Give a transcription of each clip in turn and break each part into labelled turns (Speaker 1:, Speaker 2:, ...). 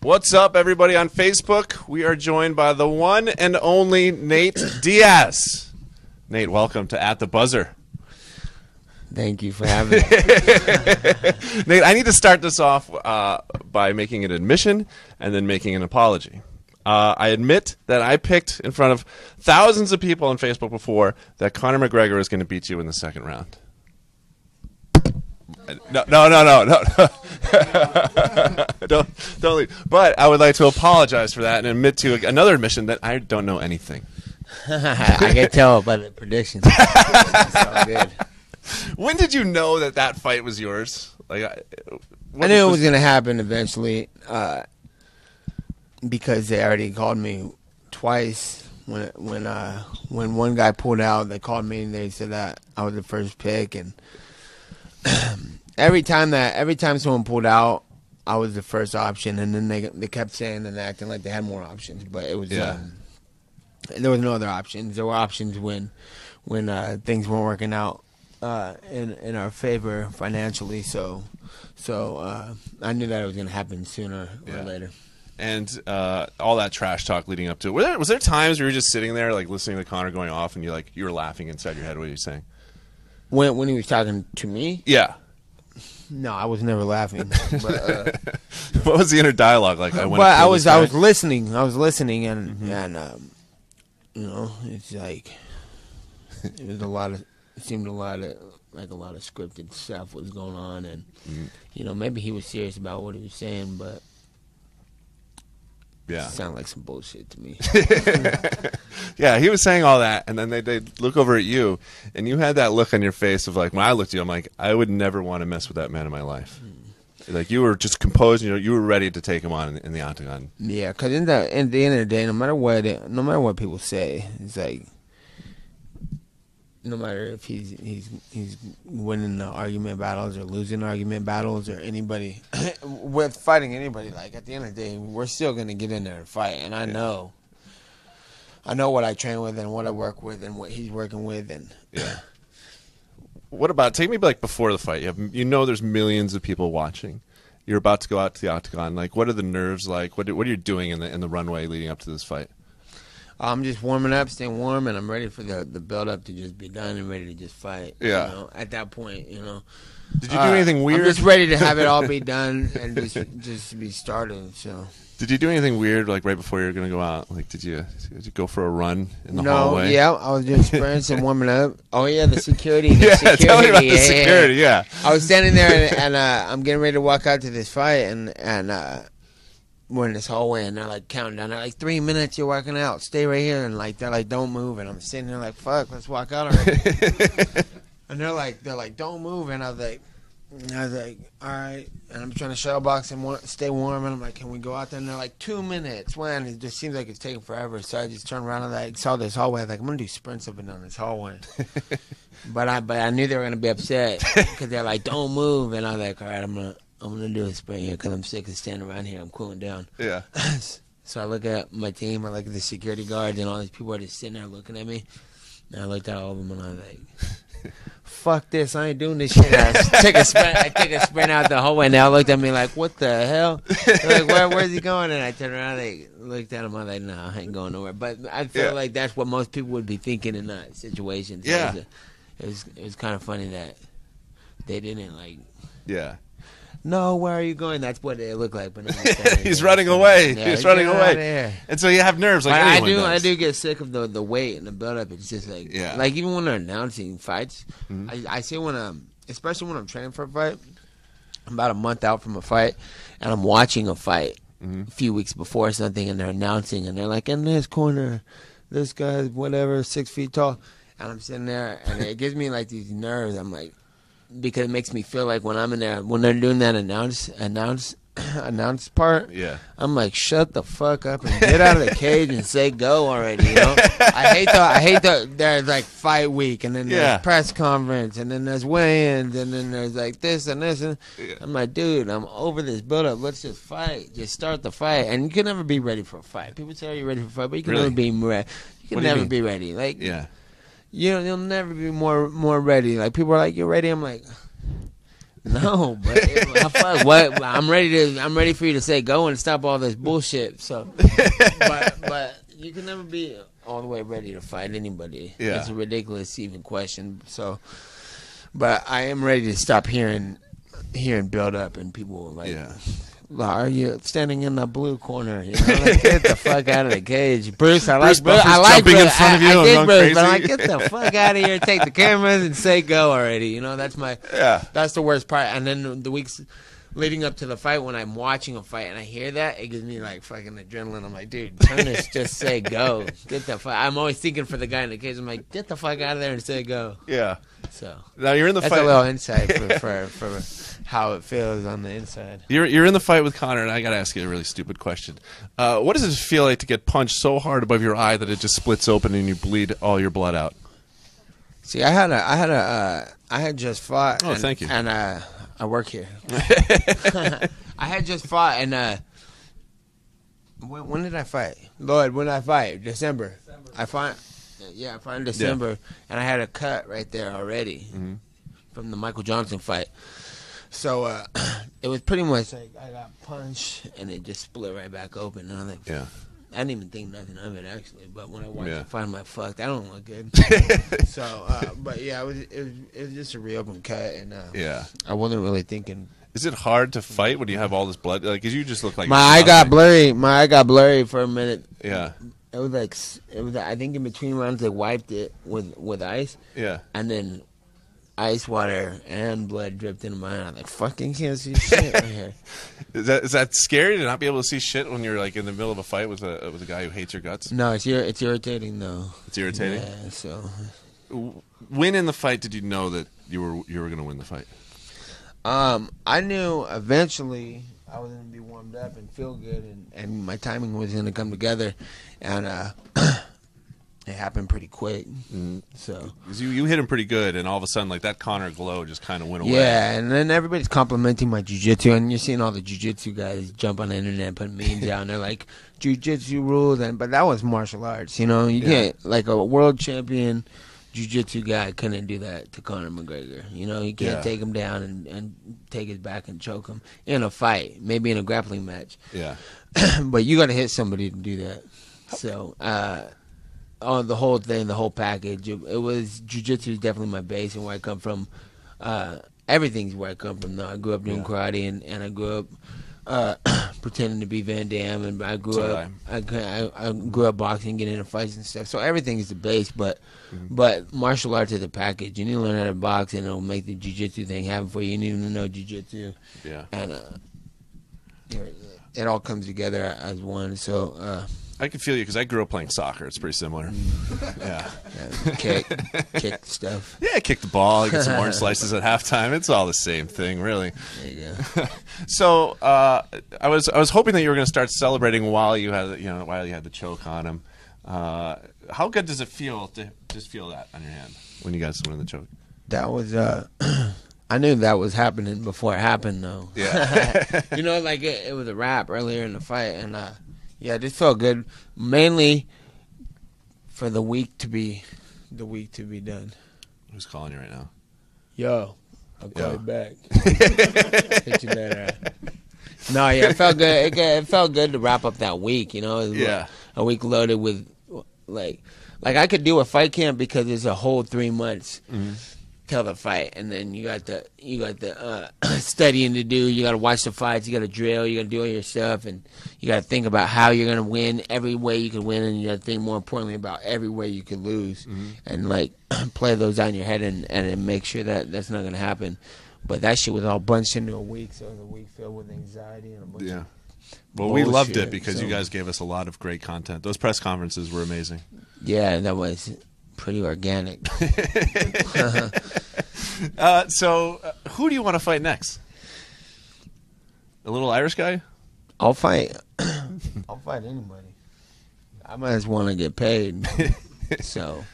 Speaker 1: What's up, everybody on Facebook? We are joined by the one and only Nate Diaz. Nate, welcome to At the Buzzer.
Speaker 2: Thank you for having me.
Speaker 1: Nate, I need to start this off by making an admission and then making an apology. I admit that I picked in front of thousands of people on Facebook before that Conor McGregor is going to beat you in the second round. No. Don't leave. But I would like to apologize for that and admit to another admission that I don't know anything.
Speaker 2: I can tell by the predictions. It's all good.
Speaker 1: When did you know that fight was yours? Like,
Speaker 2: I knew it was going to happen eventually because they already called me twice. When one guy pulled out, they called me and they said that I was the first pick, and every time someone pulled out, I was the first option, and then they kept saying and acting like they had more options, but it was there was no other options. There were options when things weren't working out in our favor financially. So I knew that it was going to happen sooner or later.
Speaker 1: And all that trash talk leading up to it. Was there times where you were just sitting there, like listening to Conor going off, and you were laughing inside your head? What were you saying?
Speaker 2: When he was talking to me?
Speaker 1: Yeah.
Speaker 2: No, I was never laughing. But,
Speaker 1: what was the inner dialogue like?
Speaker 2: I was listening. I was listening, and you know, it's like it was it seemed a lot of scripted stuff was going on, and you know, maybe he was serious about what he was saying, but it sounded like some bullshit to me.
Speaker 1: Yeah, he was saying all that, and then they look over at you, and you had that look on your face of like, when I looked at you, I'm like, I would never want to mess with that man in my life. Like, you were just composed, you were ready to take him on in the octagon. Yeah,
Speaker 2: because at the end of the day, no matter what people say, it's like, no matter if he's winning the argument battles or losing argument battles or anybody with fighting anybody, like at the end of the day, we're still gonna get in there and fight. And I know what I train with and what I work with and what he's working with. And
Speaker 1: what about, take me like before the fight? You know there's millions of people watching. You're about to go out to the octagon. Like, what are the nerves like? What are you doing in the runway leading up to this fight?
Speaker 2: I'm just warming up, staying warm, and I'm ready for the build-up to just be done and ready to just fight.
Speaker 1: Yeah.
Speaker 2: You know, at that point, you know.
Speaker 1: Did you do anything weird?
Speaker 2: I'm just ready to have it all be done and just be started. So.
Speaker 1: Did you do anything weird like right before you were going to go out? Like, did you go for a run in the hallway?
Speaker 2: Yeah, I was just sprinting and warming up. Oh yeah, the security.
Speaker 1: Tell me about the security. Yeah.
Speaker 2: I was standing there and I'm getting ready to walk out to this fight and we're in this hallway and they're like counting down. They're like 3 minutes. You're walking out. Stay right here. And like they're like, don't move. And I'm sitting there like, fuck, let's walk out already. And they're like, don't move. And I was like, all right. And I'm trying to shuttle box and stay warm. And I'm like, can we go out there? And they're like, 2 minutes. When it just seems like it's taking forever. So I just turned around and I saw this hallway. I was like, I'm gonna do sprints up and down this hallway. But I knew they were gonna be upset because they're like, don't move. And I was like, all right, I'm gonna do a sprint here because I'm sick of standing around here. I'm cooling down.
Speaker 1: Yeah.
Speaker 2: So I look at my team. I look at the security guards, and all these people are just sitting there looking at me. And I looked at all of them, and I was like, "Fuck this! I ain't doing this shit." I took a sprint out the hallway, and they all looked at me like, "What the hell?" They're like, where's he going? And I turned around, and looked at him. I was like, "No, I ain't going nowhere." But I feel like that's what most people would be thinking in that situation. So
Speaker 1: yeah.
Speaker 2: It was kind of funny that they didn't like.
Speaker 1: Yeah.
Speaker 2: No, where are you going? That's what it looked like. But
Speaker 1: he's running away. Yeah, he's running away. And so you have nerves like anyone does.
Speaker 2: I do get sick of the wait and the build-up. It's just like, like even when they're announcing fights, I see especially when I'm training for a fight, I'm about a month out from a fight, and I'm watching a fight a few weeks before something, and they're announcing, and they're like, in this corner, this guy's whatever, 6 feet tall. And I'm sitting there, and it gives me like these nerves. I'm like, because it makes me feel like when I'm in there, when they're doing that announce part, I'm like, shut the fuck up and get out of the cage and say go already. You know, I hate the there's like fight week, and then there's press conference, and then there's weigh-ins, and then there's like this and this, and I'm like, dude, I'm over this build-up. Let's just fight. Just start the fight, and you can never be ready for a fight. People say, are you ready for a fight? But you can never be ready. You can never be ready. Like, you'll never be more ready. Like, people are like, you're ready. I'm like, No, but what? I'm ready for you to say go and stop all this bullshit. So, but you can never be all the way ready to fight anybody.
Speaker 1: Yeah.
Speaker 2: It's a ridiculous even question. So, but I am ready to stop hearing build up and people like.
Speaker 1: Yeah.
Speaker 2: Are you standing in the blue corner? You know, like, get the fuck out of the cage, Bruce. I like Bruce.
Speaker 1: Jumping in front of you.
Speaker 2: I dig Bruce,
Speaker 1: crazy.
Speaker 2: but I'm like, get the fuck out of here. Take the cameras and say go already. You know, that's the worst part. And then the weeks leading up to the fight, when I'm watching a fight and I hear that, it gives me like fucking adrenaline. I'm like, dude, turn this, just say go. Get the fuck. I'm always thinking for the guy in the cage. I'm like, get the fuck out of there and say go.
Speaker 1: Yeah.
Speaker 2: So
Speaker 1: now you're in the
Speaker 2: that's
Speaker 1: fight.
Speaker 2: a little insight for how it feels on the inside.
Speaker 1: You're in the fight with Conor, and I got to ask you a really stupid question. What does it feel like to get punched so hard above your eye that it just splits open and you bleed all your blood out?
Speaker 2: See, I had just fought.
Speaker 1: Oh, thank you.
Speaker 2: And I work here. I had just fought, and when did I fight? Lloyd, when did I fight? December. I fought in December, and I had a cut right there already from the Michael Johnson fight. So it was pretty much like I got punched, and it just split right back open. And I'm like,
Speaker 1: yeah.
Speaker 2: I didn't even think nothing of it actually, but when I watched the fight, I'm like, "Fuck, that don't look good." So, but yeah, it was just a reopen cut, and I wasn't really thinking.
Speaker 1: Is it hard to fight when you have all this blood? Like, 'cause you just look like
Speaker 2: my eye got blurry. My eye got blurry for a minute.
Speaker 1: Yeah,
Speaker 2: it was. I think in between rounds they wiped it with ice.
Speaker 1: Yeah,
Speaker 2: and then ice water and blood dripped into my eye. I'm like, fucking can't see shit right here.
Speaker 1: Is that scary to not be able to see shit when you're like in the middle of a fight with a guy who hates your guts?
Speaker 2: No, it's irritating though.
Speaker 1: It's irritating.
Speaker 2: Yeah. So,
Speaker 1: when in the fight did you know that you were going to win the fight?
Speaker 2: I knew eventually I was going to be warmed up and feel good, and my timing was going to come together, and it happened pretty quick. So
Speaker 1: you hit him pretty good, and all of a sudden, like that Conor glow just kind of went away.
Speaker 2: Yeah, and then everybody's complimenting my jiu-jitsu, and you're seeing all the jiu-jitsu guys jump on the internet and put memes out, and they're like, jiu-jitsu rules, but that was martial arts, you know? You can't, like a world champion jiu-jitsu guy couldn't do that to Conor McGregor. You know, you can't take him down and take his back and choke him in a fight, maybe in a grappling match.
Speaker 1: Yeah.
Speaker 2: But you got to hit somebody to do that. So, on the whole thing, the whole package, it was jiu-jitsu is definitely my base and where I come from. Everything's where I come from. Though I grew up doing karate, and I grew up pretending to be Van Damme, and I grew up boxing, getting into fights and stuff. So everything is the base, but martial arts is a package. You need to learn how to box, and it'll make the jiu-jitsu thing happen for you. You need to know jiu-jitsu, and it all comes together as one. So.
Speaker 1: I can feel you because I grew up playing soccer. It's pretty similar. Yeah.
Speaker 2: Kick stuff.
Speaker 1: Yeah, kick the ball, get some orange slices at halftime. It's all the same thing, really.
Speaker 2: There you go.
Speaker 1: So I was hoping that you were going to start celebrating while you had the choke on him. How good does it feel to just feel that on your hand when you guys win the choke?
Speaker 2: That was I knew that was happening before it happened, though.
Speaker 1: Yeah.
Speaker 2: You know, like it was a wrap earlier in the fight, and yeah, it just felt good. Mainly for the week to be done.
Speaker 1: Who's calling you right now?
Speaker 2: Yo, I'll call you back. Hit you later. No, yeah, it felt good. It felt good to wrap up that week. You know, it was a week loaded with like I could do a fight camp because it's a whole 3 months. Till the fight, and then you got the studying to do. You got to watch the fights. You got to drill. You got to do all your stuff, and you got to think about how you're gonna win every way you can win, and you got to think more importantly about every way you can lose, and like play those out in your head and make sure that that's not gonna happen. But that shit was all bunched into a week, so it was a week filled with anxiety and a bunch of
Speaker 1: well, we loved it because you guys gave us a lot of great content. Those press conferences were amazing.
Speaker 2: Yeah, that was pretty organic.
Speaker 1: So, who do you want to fight next? A little Irish guy?
Speaker 2: I'll fight anybody. I might just want to get paid. So,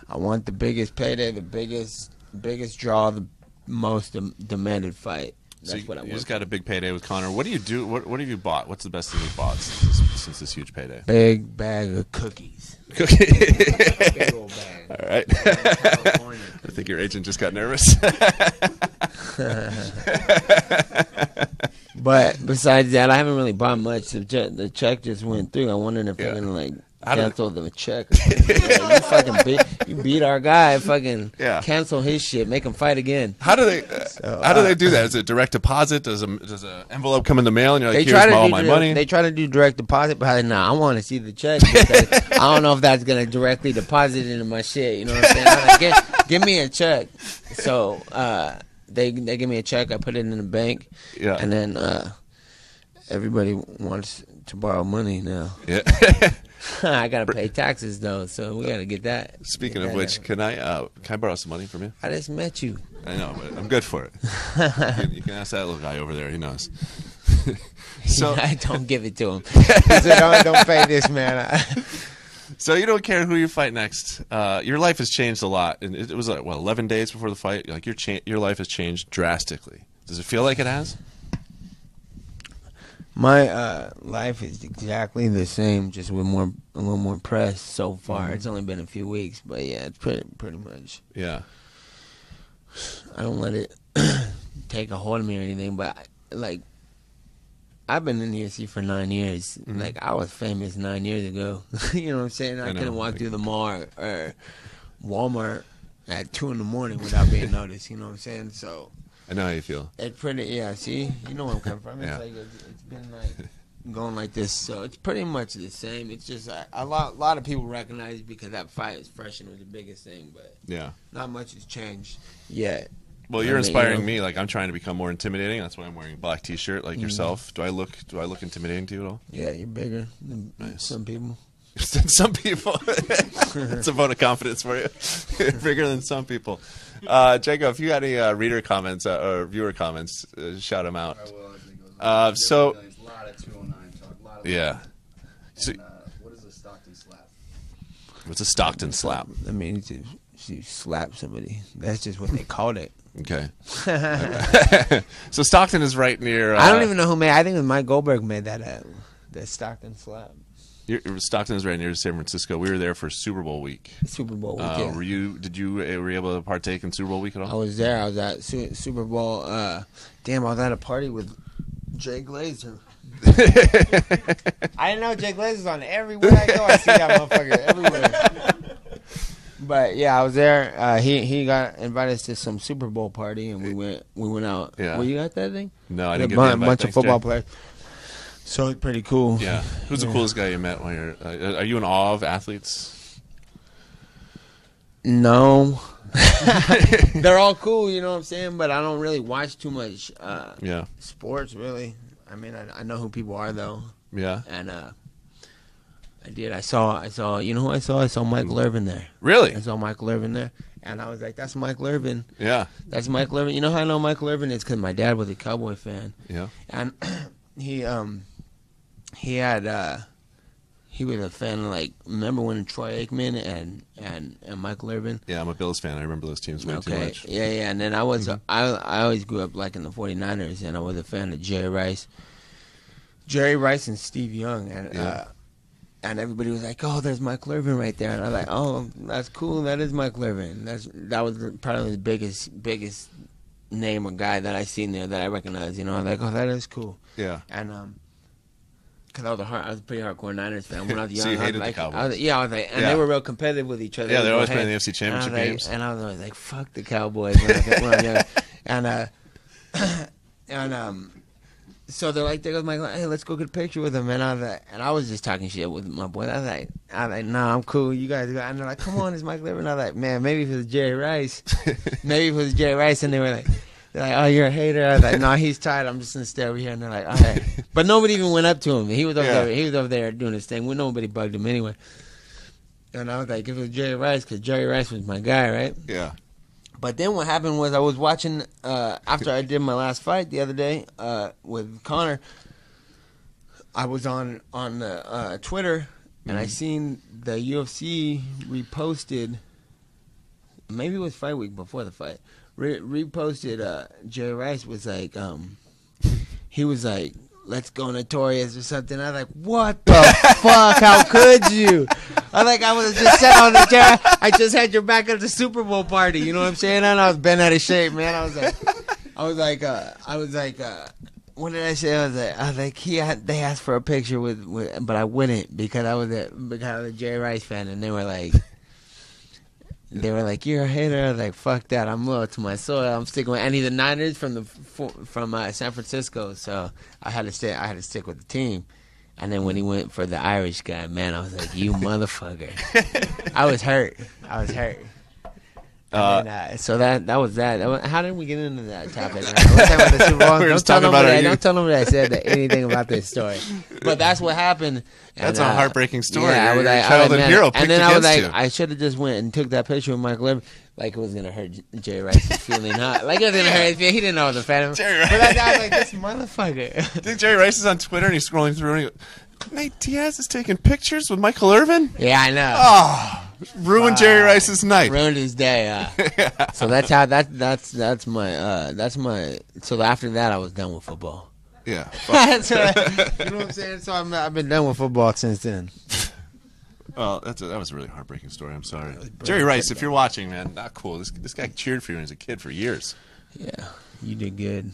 Speaker 2: I want the biggest payday, the biggest draw, the most demanded fight. That's what I want.
Speaker 1: You just got a big payday with Conor. What do you do? What have you bought? What's the best thing you've bought since this huge payday?
Speaker 2: Big bag of cookies.
Speaker 1: Big old bag. All right. I think your agent just got nervous.
Speaker 2: But besides that, I haven't really bought much. The check just went through. I wondered if they're gonna like cancel the check. Yeah, you fucking beat our guy. Fucking cancel his shit. Make him fight again.
Speaker 1: How do they? How do they do that? Is it direct deposit? Does an envelope come in the mail and you're like, here's all my money?
Speaker 2: They try to do direct deposit, but I want to see the check. I don't know if that's gonna directly deposit into my shit. You know what I'm saying? I'm like, give me a check. So they give me a check. I put it in the bank.
Speaker 1: Yeah.
Speaker 2: And then everybody wants to borrow money now.
Speaker 1: Yeah.
Speaker 2: I gotta pay taxes though, so we gotta get that.
Speaker 1: Speaking of which, can I borrow some money from you?
Speaker 2: I just met you.
Speaker 1: I know, but I'm good for it. You can ask that little guy over there. He knows.
Speaker 2: So I don't give it to him. Don't pay this man.
Speaker 1: So you don't care who you fight next. Your life has changed a lot, and it was like 11 days before the fight. Like your life has changed drastically. Does it feel like it has?
Speaker 2: My life is exactly the same, just with a little more press so far. It's only been a few weeks, but yeah, it's pretty much.
Speaker 1: Yeah.
Speaker 2: I don't let it take a hold of me or anything, but I've been in the UFC for 9 years. Like, I was famous 9 years ago. You know what I'm saying? I couldn't walk through the mall or Walmart at 2 in the morning without being noticed. You know what I'm saying? So
Speaker 1: I know how you feel.
Speaker 2: it's pretty. Yeah, see, you know where I'm coming from. It's like it's been like going like this, so it's pretty much the same. It's just a lot of people recognize it because that fight is fresh and was the biggest thing, but not much has changed yet.
Speaker 1: Well, you're inspiring me. Like, I'm trying to become more intimidating. That's why I'm wearing a black T-shirt, like yourself. Do I look intimidating to you at all?
Speaker 2: Yeah, you're bigger than some people.
Speaker 1: Some people. It's a vote of confidence for you. You're bigger than some people. Jacob, if you got any reader comments or viewer comments, shout them out.
Speaker 3: I will.
Speaker 1: So,
Speaker 3: there's a lot of 209 talk. A lot of
Speaker 1: So,
Speaker 3: what is a Stockton slap?
Speaker 1: What's a Stockton slap?
Speaker 2: I mean, you slap somebody. That's just what they called it.
Speaker 1: Okay. So Stockton is right near.
Speaker 2: I don't even know who made. I think it was Mike Goldberg made that Stockton slap.
Speaker 1: Stockton is right near San Francisco. We were there for Super Bowl week.
Speaker 2: Super Bowl week. Yeah.
Speaker 1: Were you able to partake in Super Bowl week at all?
Speaker 2: I was there. I was at Super Bowl. I was at a party with Jay Glazer. I didn't know Jay Glazer's on everywhere I go. I see that motherfucker everywhere. But yeah, I was there. He got invited to some Super Bowl party, and we went out.
Speaker 1: Yeah.
Speaker 2: Were you at that thing?
Speaker 1: No, I didn't get the invite.
Speaker 2: A bunch of football players. So it's pretty cool.
Speaker 1: Yeah. Who's the coolest guy you met when you're? Are you in awe of athletes?
Speaker 2: No. They're all cool, you know what I'm saying? But I don't really watch too much sports, really. I mean, I know who people are, though.
Speaker 1: Yeah.
Speaker 2: And I did. I saw. You know who I saw? I saw Michael Irvin there.
Speaker 1: Really?
Speaker 2: I saw Michael Irvin there, and I was like, "That's Michael Irvin."
Speaker 1: Yeah.
Speaker 2: That's Michael Irvin. You know how I know Michael Irvin is? Because my dad was a Cowboy fan.
Speaker 1: Yeah.
Speaker 2: And he was a fan. Like, remember when Troy Aikman and Michael Irvin?
Speaker 1: Yeah, I'm a Bills fan. I remember those teams way too much.
Speaker 2: Yeah. And then I always grew up like in the 49ers, and I was a fan of Jerry Rice and Steve Young, and everybody was like, "Oh, there's Michael Irvin right there," and I was like, "Oh, that's cool. That is Michael Irvin. That was probably the biggest name or guy that I seen there that I recognized. You know, I was like, oh, that is cool."
Speaker 1: Yeah.
Speaker 2: And because I was a pretty hardcore Niners fan when I was young.
Speaker 1: So you hated
Speaker 2: the Cowboys?
Speaker 1: Cowboys?
Speaker 2: I was like, and they were real competitive with each other.
Speaker 1: Yeah, they're always playing the NFC Championship games.
Speaker 2: And I was always like, "Fuck the Cowboys" when I was young. So they're like, there goes Michael. Hey, let's go get a picture with him. And I was just talking shit with my boy. I was like, nah, I'm cool. You guys go. And they're like, come on, it's Michael Irvin. I was like, man, maybe if it was Jerry Rice. And they were like, oh, you're a hater. I was like, no, he's tired. I'm just gonna stay over here. And they're like, all right. But nobody even went up to him. He was over there. He was over there doing his thing. Nobody bugged him anyway. And I was like, if it was Jerry Rice, because Jerry Rice was my guy, right?
Speaker 1: Yeah.
Speaker 2: But then what happened was I was watching after I did my last fight the other day with Conor. I was on Twitter and I seen the UFC reposted. Maybe it was fight week before the fight. Reposted. Jerry Rice was like, he was like, "Let's go Notorious" or something. I was like, what the fuck? How could you? I was just sat on the chair. I just had your back at the Super Bowl party. You know what I'm saying? And I was bent out of shape, man. I was like, I was like, what did I say? I was like, they asked for a picture with, but I wouldn't because I was a Jerry Rice fan, and they were like, you're a hater. I was like, fuck that. I'm loyal to my soil. I'm sticking with any of the Niners from San Francisco, so I had to stick with the team. And then when he went for the Irish guy, man, I was like, you motherfucker. I was hurt. So that was that. How did we get into that topic? We're talking about the Super Bowl.
Speaker 1: We were just talking about
Speaker 2: don't tell them that I said anything about this story. But that's what happened.
Speaker 1: That's a heartbreaking story.
Speaker 2: Yeah,
Speaker 1: your childhood hero picked
Speaker 2: and then I was like,
Speaker 1: you.
Speaker 2: I should have just went and took that picture with Michael Irvin. Like it was gonna hurt Jerry Rice's feeling, huh? Like it was gonna hurt his feeling. He didn't know I was a fan of him.
Speaker 1: Jerry Rice.
Speaker 2: But I was like, this motherfucker.
Speaker 1: I think Jerry Rice is on Twitter and he's scrolling through and he goes, Nate Diaz is taking pictures with Michael Irvin?
Speaker 2: Yeah, I know.
Speaker 1: Oh, ruined Jerry Rice's night.
Speaker 2: Ruined his day. So that's how that's my. So after that, I was done with football.
Speaker 1: Yeah.
Speaker 2: That's right. You know what I'm saying? So I've been done with football since then.
Speaker 1: Well, that was a really heartbreaking story. I'm sorry, Jerry Rice. If you're watching, man, not cool. This guy cheered for you as a kid for years.
Speaker 2: Yeah, you did good.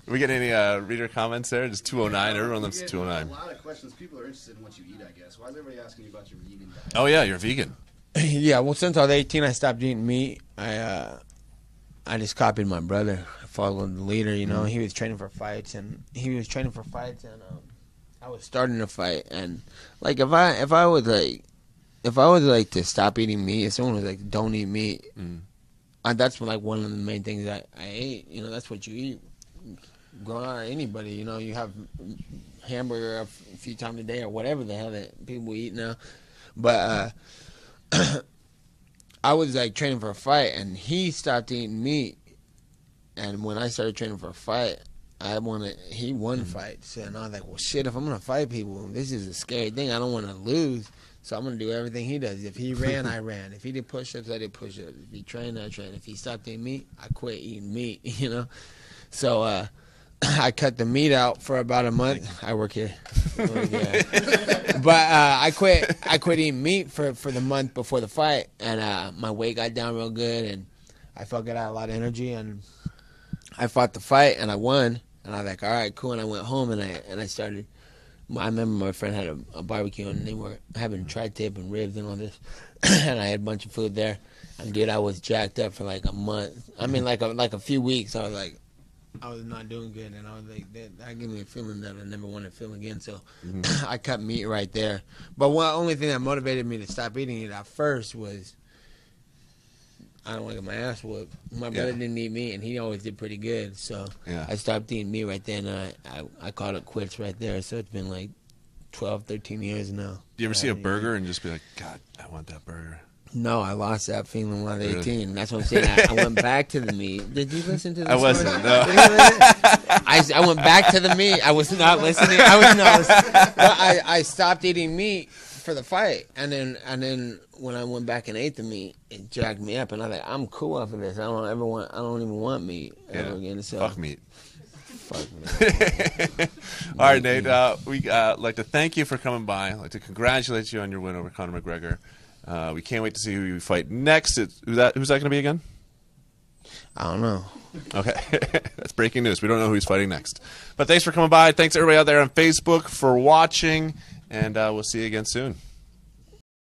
Speaker 1: We get any reader comments there? Just 209. Everyone loves 209.
Speaker 3: A lot of questions. People are interested in what you eat, I guess. Why is everybody asking you about your vegan diet?
Speaker 1: Oh yeah, you're vegan.
Speaker 2: Yeah, well, since I was 18, I stopped eating meat. I just copied my brother. I followed the leader. You know, he was training for fights, and I was starting to fight. And like, if I was like to stop eating meat, if someone was like, don't eat meat, that's like one of the main things that I ate. You know, that's what you eat. Growing up, anybody, you know, you have hamburger a few times a day or whatever the hell that people eat now. But I was like training for a fight, and he stopped eating meat. And when I started training for a fight, he won fights. And I was like, well, shit, if I'm going to fight people, this is a scary thing. I don't want to lose. So I'm going to do everything he does. If he ran, I ran. If he did push-ups, I did push-ups. If he trained, I trained. If he stopped eating meat, I quit eating meat, you know? So I cut the meat out for about a month. I work here. But I quit eating meat for the month before the fight. And my weight got down real good. And I felt good. I had a lot of energy. And I fought the fight, and I won. And I was like, all right, cool. And I went home, and I started. I remember my friend had a barbecue, and they were having tri-tip and ribs and all this. And I had a bunch of food there. And, dude, I was jacked up for like a month. I mean, like a few weeks. I was not doing good. And I was like, that gave me a feeling that I never want to feel again. So I cut meat right there. But one only thing that motivated me to stop eating it at first was I don't want to get my ass whooped. My brother didn't eat meat, and he always did pretty good. So I stopped eating meat right there, and I called it quits right there. So it's been like 12, 13 years now.
Speaker 1: Do you ever see a burger and just be like, God, I want that burger?
Speaker 2: No, I lost that feeling when I was 18. Really? That's what I'm saying. I went back to the meat. Did you listen to this?
Speaker 1: I wasn't, no.
Speaker 2: I went back to the meat. I was not listening. I stopped eating meat for the fight, and then when I went back and ate the meat, it jacked me up, and I was like, I'm cool off of this. I don't even want meat ever again. So
Speaker 1: fuck meat.
Speaker 2: Fuck meat.
Speaker 1: All right, Nate. We like to thank you for coming by. I'd like to congratulate you on your win over Conor McGregor. We can't wait to see who you fight next. Who's that going to be again?
Speaker 2: I don't know.
Speaker 1: Okay. That's breaking news. We don't know who he's fighting next. But thanks for coming by. Thanks everybody out there on Facebook for watching, and we'll see you again soon.